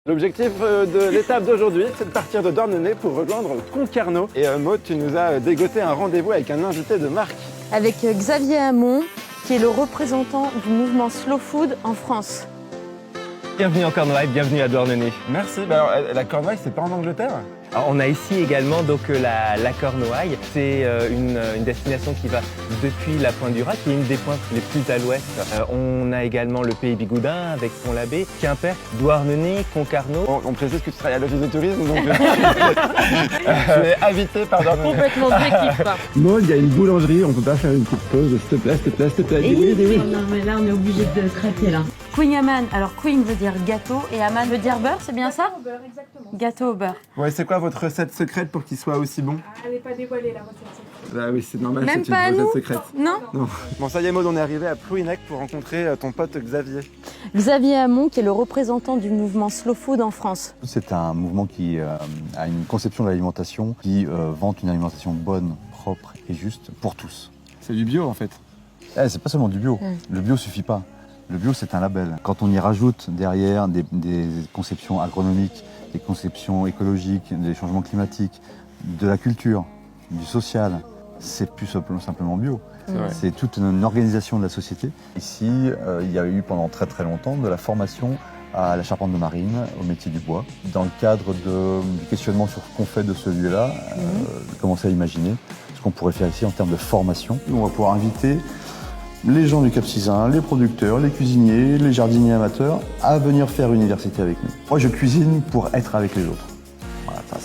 L'objectif de l'étape d'aujourd'hui, c'est de partir de Douarnenez pour rejoindre Concarneau. Et Maud, tu nous as dégoté un rendez-vous avec un invité de marque. Avec Xavier Hamon, qui est le représentant du mouvement Slow Food en France. Bienvenue en Cornouailles, bienvenue à Douarnenez. Merci. Alors, la Cornouailles, c'est pas en Angleterre? Alors, on a ici également donc la Cornouaille. C'est une destination qui va depuis la Pointe du Raz, qui est une des pointes les plus à l'ouest. On a également le Pays Bigoudin avec Pont-l'Abbé, Quimper, Douarnenez, Concarneau. On précise que tu travailles à l'office de tourisme, donc tu es invité par Douarnenez. Complètement d'équipe. Maud, il y a une boulangerie, on peut pas faire une petite pause, s'il te plaît, s'il te plaît, s'il te plaît. Oui. Non, mais là, on est obligé de craquer, là. Queen Aman, alors Queen veut dire gâteau et Aman veut dire beurre, c'est bien ça? Gâteau au beurre, exactement. Gâteau au beurre. Ouais, c'est quoi votre recette secrète pour qu'il soit aussi bon? Elle n'est pas dévoilée, la recette. Bah oui, c'est normal, Même c'est pas à une nous? recette secrète. Non? Non. Bon, ça y est, Maud, on est arrivé à Plouhinec pour rencontrer ton pote Xavier. Xavier Hamon, qui est le représentant du mouvement Slow Food en France. C'est un mouvement qui a une conception de l'alimentation, qui vante une alimentation bonne, propre et juste pour tous. C'est du bio en fait. C'est pas seulement du bio. Le bio suffit pas. Le bio, c'est un label. Quand on y rajoute derrière des conceptions agronomiques, des conceptions écologiques, des changements climatiques, de la culture, du social, c'est plus simplement bio. C'est toute une organisation de la société. Ici, il y a eu pendant très très longtemps de la formation à la charpente de marine, au métier du bois. Dans le cadre du questionnement sur ce qu'on fait de ce lieu-là, commencer à imaginer ce qu'on pourrait faire ici en termes de formation. On va pouvoir inviter les gens du Cap-Sizun, les producteurs, les cuisiniers, les jardiniers amateurs à venir faire une université avec nous. Moi, je cuisine pour être avec les autres. Voilà, ça,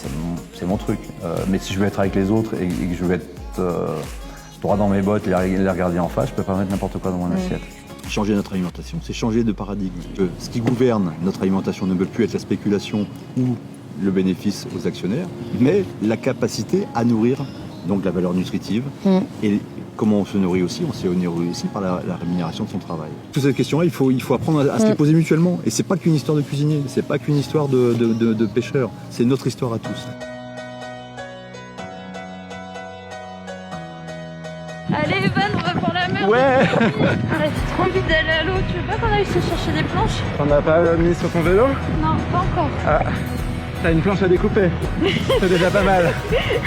c'est mon truc. Mais si je veux être avec les autres et que je veux être droit dans mes bottes et les regarder en face, je peux pas mettre n'importe quoi dans mon assiette. Changer notre alimentation, c'est changer de paradigme. Ce qui gouverne notre alimentation ne peut plus être la spéculation ou le bénéfice aux actionnaires, mais la capacité à nourrir, donc la valeur nutritive, et comment on se nourrit aussi, on se nourrit aussi par la rémunération de son travail. Toutes ces questions-là, il faut apprendre à se les poser mutuellement. Et c'est pas qu'une histoire de cuisinier, c'est pas qu'une histoire de pêcheur, c'est notre histoire à tous. Allez Evan, on va prendre la mer. Ouais. J'ai trop envie d'aller à l'eau, tu veux pas qu'on aille se chercher des planches? T'en as pas mis sur ton vélo? Non, pas encore. Ah, t'as une planche à découper. C'est déjà pas mal.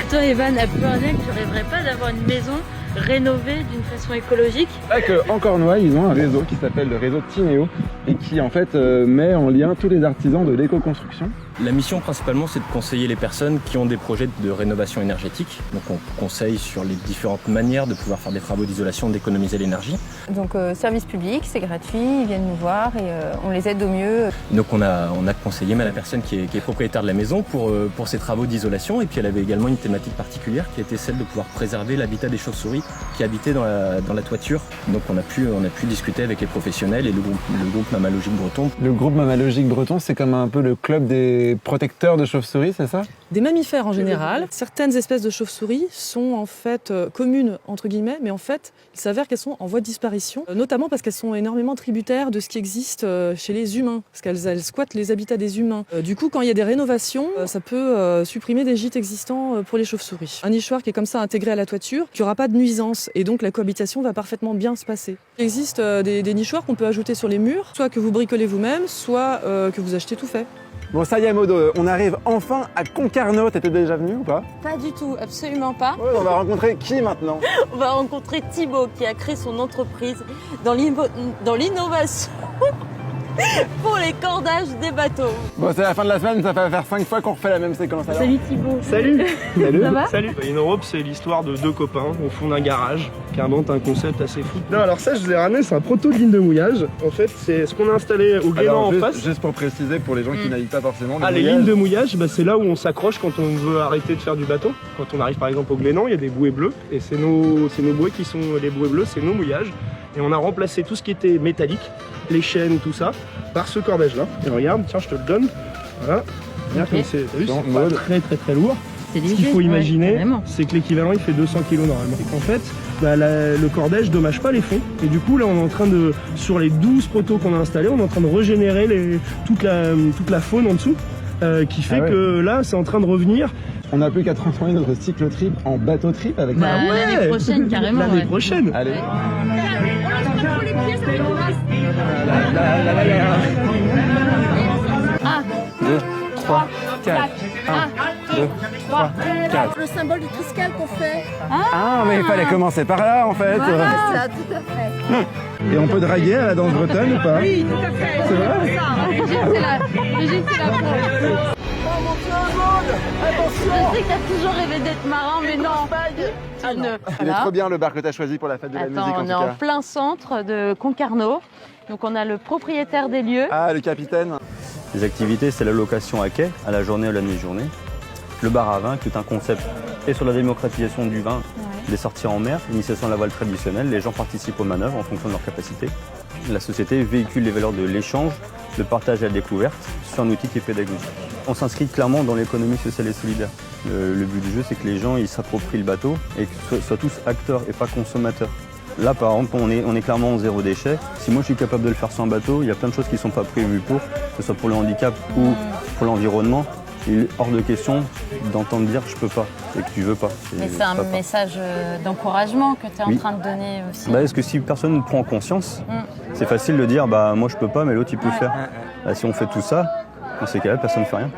Toi Evan, à plus rien que tu rêverais pas d'avoir une maison rénovée d'une façon écologique? C'est vrai qu'en Cornouailles, ils ont un réseau qui s'appelle le réseau Tinéo et qui en fait met en lien tous les artisans de l'éco-construction. La mission principalement, c'est de conseiller les personnes qui ont des projets de rénovation énergétique. Donc on conseille sur les différentes manières de pouvoir faire des travaux d'isolation, d'économiser l'énergie. Donc service public, c'est gratuit, ils viennent nous voir et on les aide au mieux. Donc on a conseillé la personne qui est propriétaire de la maison pour ses travaux d'isolation. Et puis elle avait également une thématique particulière qui était celle de pouvoir préserver l'habitat des chauves-souris qui habitaient dans la toiture. Donc on a pu discuter avec les professionnels et le groupe Mammalogique Breton. Le groupe Mammalogique Breton, c'est comme un peu le club des protecteurs de chauves-souris, c'est ça? Des mammifères en général. Certaines espèces de chauves-souris sont en fait communes, entre guillemets, mais en fait, il s'avère qu'elles sont en voie de disparition, notamment parce qu'elles sont énormément tributaires de ce qui existe chez les humains, parce qu'elles squattent les habitats des humains. Du coup, quand il y a des rénovations, ça peut supprimer des gîtes existants pour les chauves-souris. Un nichoir qui est comme ça intégré à la toiture, qui n'aura pas de nuisance, et donc la cohabitation va parfaitement bien se passer. Il existe des nichoirs qu'on peut ajouter sur les murs, soit que vous bricolez vous-même, soit que vous achetez tout fait. Bon, ça y est, Maud, on arrive enfin à Concarneau. T'étais déjà venu ou pas? Pas du tout, absolument pas. Ouais, on va rencontrer qui maintenant? On va rencontrer Thibaut qui a créé son entreprise dans l'innovation pour les cordages des bateaux. Bon, c'est la fin de la semaine, ça va faire 5 fois qu'on refait la même séquence. Alors. Salut Thibaut. Salut. Salut. Ça va? Salut. InEurope, c'est l'histoire de deux copains au fond d'un garage qui inventent un concept assez fou. Non, alors ça, je vous ai ramené, c'est un proto de ligne de mouillage. En fait, c'est ce qu'on a installé au Glénan en face. Juste pour préciser, pour les gens qui naviguent pas forcément. Les lignes de mouillage, c'est là où on s'accroche quand on veut arrêter de faire du bateau. Quand on arrive par exemple au Glénan, il y a des bouées bleues et c'est nos bouées qui sont les bouées bleues, c'est nos mouillages. Et on a remplacé tout ce qui était métallique, les chaînes, tout ça, par ce cordage-là. Et regarde, tiens, je te le donne. Voilà. Regarde comme c'est, t'as vu, c'est pas très très très lourd. Ce qu'il faut imaginer, c'est que l'équivalent il fait 200 kg normalement. Et qu'en fait, le cordage dommage pas les fonds. Et du coup, là, on est en train de, sur les 12 poteaux qu'on a installés, on est en train de régénérer toute la faune en dessous. Qui fait que là, c'est en train de revenir. On n'a plus qu'à transformer notre cyclo-trip en bateau-trip avec ça. L'année prochaine, carrément. L'année prochaine. Allez. Ah, 2, 3, 4. 1, 2, 3, 4. Le symbole du Triskel qu'on fait. Ah, mais il fallait commencer par là en fait. Voilà, ça, tout à fait. Et on peut draguer à la danse bretonne ou pas? Oui, tout à fait. C'est vrai? Brigitte, c'est la pro. Je sais que t'as toujours rêvé d'être marin, mais non. Il est trop bien le bar que t'as choisi pour la fête de la musique en on tout est en cas. plein centre de Concarneau. Donc on a le propriétaire des lieux. Ah, le capitaine. Les activités, c'est la location à quai, à la journée ou à la demi-journée. Le bar à vin, qui est un concept et sur la démocratisation du vin, les sorties en mer, l'initiation à la voile traditionnelle, les gens participent aux manœuvres en fonction de leur capacité. La société véhicule les valeurs de l'échange, le partage et la découverte sur un outil qui est pédagogique. On s'inscrit clairement dans l'économie sociale et solidaire. Le but du jeu, c'est que les gens ils s'approprient le bateau et qu'ils soient tous acteurs et pas consommateurs. Là, par exemple, on est clairement en zéro déchet. Si moi je suis capable de le faire sur un bateau, il y a plein de choses qui ne sont pas prévues pour, que ce soit pour le handicap ou pour l'environnement. Il est hors de question d'entendre dire je peux pas et que tu veux pas. Mais c'est un message d'encouragement que tu es en train de donner aussi. Est-ce que si personne ne prend conscience, c'est facile de dire moi je peux pas mais l'autre il peut faire. Si on fait tout ça, dans ces cas-là, personne ne fait rien.